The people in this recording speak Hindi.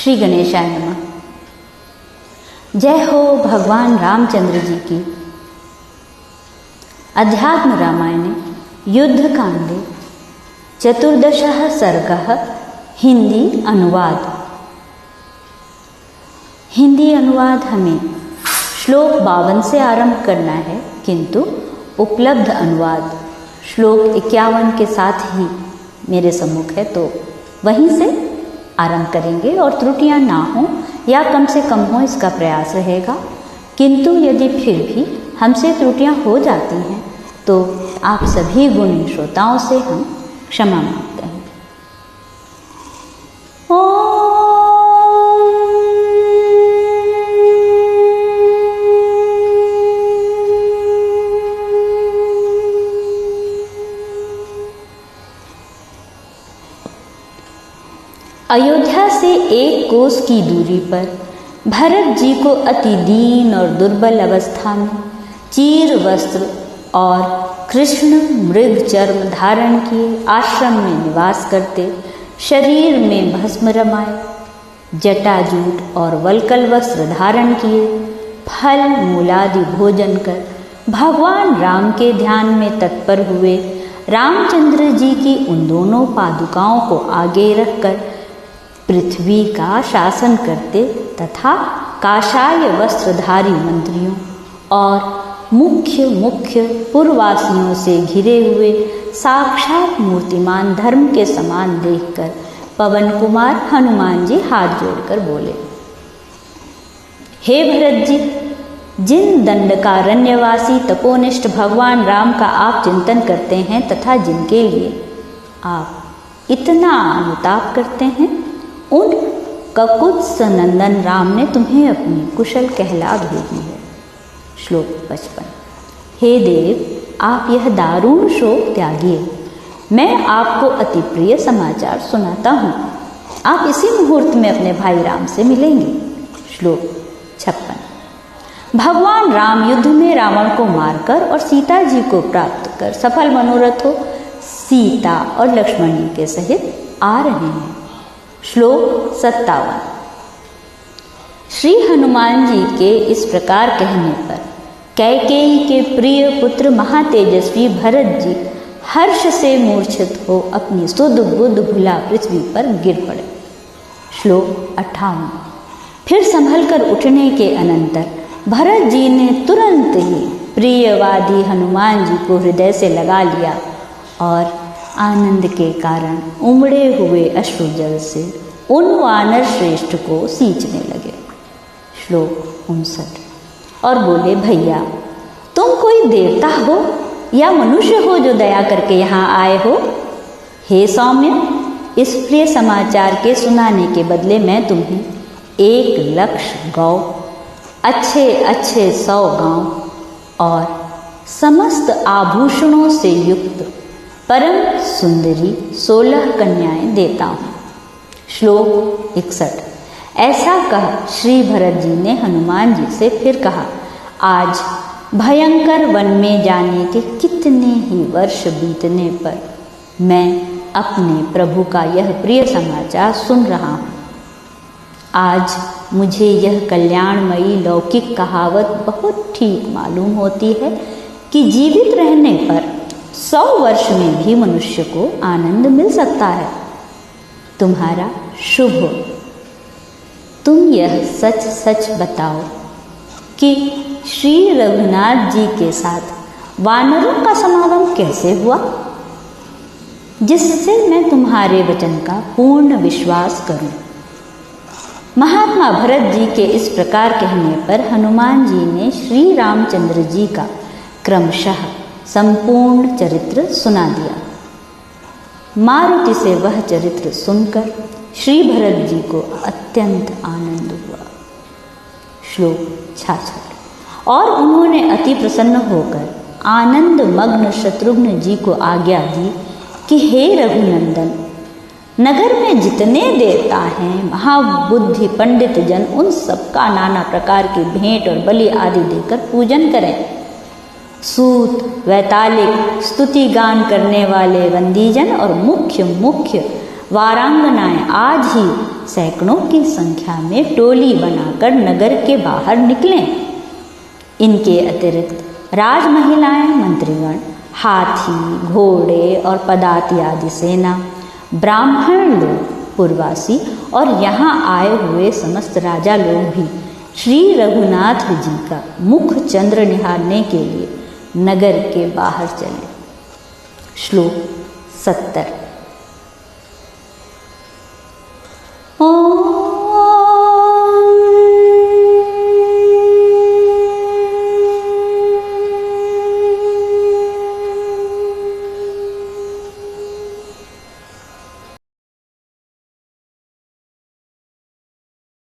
श्री गणेशाय नमः। जय हो भगवान रामचंद्र जी की। अध्यात्म रामायणे युद्धकांडे चतुर्दशः सर्गः। हिंदी अनुवाद। हिंदी अनुवाद हमें श्लोक 52 से आरंभ करना है, किंतु उपलब्ध अनुवाद श्लोक 51 के साथ ही मेरे सम्मुख है, तो वहीं से आरंभ करेंगे और त्रुटियां ना हो या कम से कम हो इसका प्रयास रहेगा। किंतु यदि फिर भी हमसे त्रुटियां हो जाती हैं तो आप सभी गुणी श्रोताओं से हम क्षमा मांगते हैं। अयोध्या से 1 कोस की दूरी पर भरत जी को अति दीन और दुर्बल अवस्था में चीर वस्त्र और कृष्ण मृग चर्म धारण किए आश्रम में निवास करते, शरीर में भस्म रमाए, जटाजूट और वल्कल वस्त्र धारण किए, फल मूलादि भोजन कर भगवान राम के ध्यान में तत्पर हुए रामचंद्र जी की उन दोनों पादुकाओं को आगे रखकर पृथ्वी का शासन करते तथा काषाय वस्त्रधारी मंत्रियों और मुख्य पुरवासियों से घिरे हुए साक्षात मूर्तिमान धर्म के समान देखकर पवन कुमार हनुमान जी हाथ जोड़कर बोले, हे भरत जी, जिन दंडकारण्यवासी तपोनिष्ठ भगवान राम का आप चिंतन करते हैं तथा जिनके लिए आप इतना अनुताप करते हैं, उन ककुत्स नंदन राम ने तुम्हें अपनी कुशल कहला भेजी है। श्लोक 55। हे देव, आप यह दारुण शोक त्यागिए, मैं आपको अति प्रिय समाचार सुनाता हूँ। आप इसी मुहूर्त में अपने भाई राम से मिलेंगे। श्लोक 56। भगवान राम युद्ध में रावण को मारकर और सीता जी को प्राप्त कर सफल मनोरथों सीता और लक्ष्मण जी के सहित आ रहे हैं। श्लोक 57। श्री हनुमान जी के इस प्रकार कहने पर कैकेयी के प्रिय पुत्र महातेजस्वी भरत जी हर्ष से मूर्छित हो अपनी सुध बुद्ध भुला पृथ्वी पर गिर पड़े। श्लोक 58। फिर संभल कर उठने के अनंतर भरत जी ने तुरंत ही प्रियवादी हनुमान जी को हृदय से लगा लिया और आनंद के कारण उमड़े हुए अश्रुजल से उन वानर श्रेष्ठ को सींचने लगे। श्लोक 59। और बोले, भैया, तुम कोई देवता हो या मनुष्य हो जो दया करके यहाँ आए हो? हे सौम्य, इस प्रिय समाचार के सुनाने के बदले मैं तुम्हें 1,00,000 गौ, अच्छे 100 गांव और समस्त आभूषणों से युक्त परम सुंदरी 16 कन्याएं देता हूँ। श्लोक 61। ऐसा कह श्री भरत जी ने हनुमान जी से फिर कहा, आज भयंकर वन में जाने के कितने ही वर्ष बीतने पर मैं अपने प्रभु का यह प्रिय समाचार सुन रहा हूँ। आज मुझे यह कल्याणमयी लौकिक कहावत बहुत ठीक मालूम होती है कि जीवित रहने पर 100 वर्ष में भी मनुष्य को आनंद मिल सकता है। तुम्हारा शुभ हो। तुम यह सच सच बताओ कि श्री रघुनाथ जी के साथ वानरों का समागम कैसे हुआ, जिससे मैं तुम्हारे वचन का पूर्ण विश्वास करूं। महात्मा भरत जी के इस प्रकार कहने पर हनुमान जी ने श्री रामचंद्र जी का क्रमशः संपूर्ण चरित्र सुना दिया। मारुति से वह चरित्र सुनकर श्री भरत जी को अत्यंत आनंद हुआ। श्लोक 66। और उन्होंने अति प्रसन्न होकर आनंद मग्न शत्रुघ्न जी को आज्ञा दी कि हे रघुनंदन, नगर में जितने देवता हैं, महाबुद्धि पंडित जन, उन सबका नाना प्रकार की भेंट और बलि आदि देकर पूजन करें। सूत, वैतालिक, स्तुति गान करने वाले वंदीजन और मुख्य वारांगनाएं आज ही सैकड़ों की संख्या में टोली बनाकर नगर के बाहर निकलें। इनके अतिरिक्त राज महिलाएं, मंत्रीगण, हाथी, घोड़े और पदाति आदि सेना, ब्राह्मण लोग, पुरवासी और यहाँ आए हुए समस्त राजा लोग भी श्री रघुनाथ जी का मुख चंद्र निहारने के लिए नगर के बाहर चले। श्लोक 70।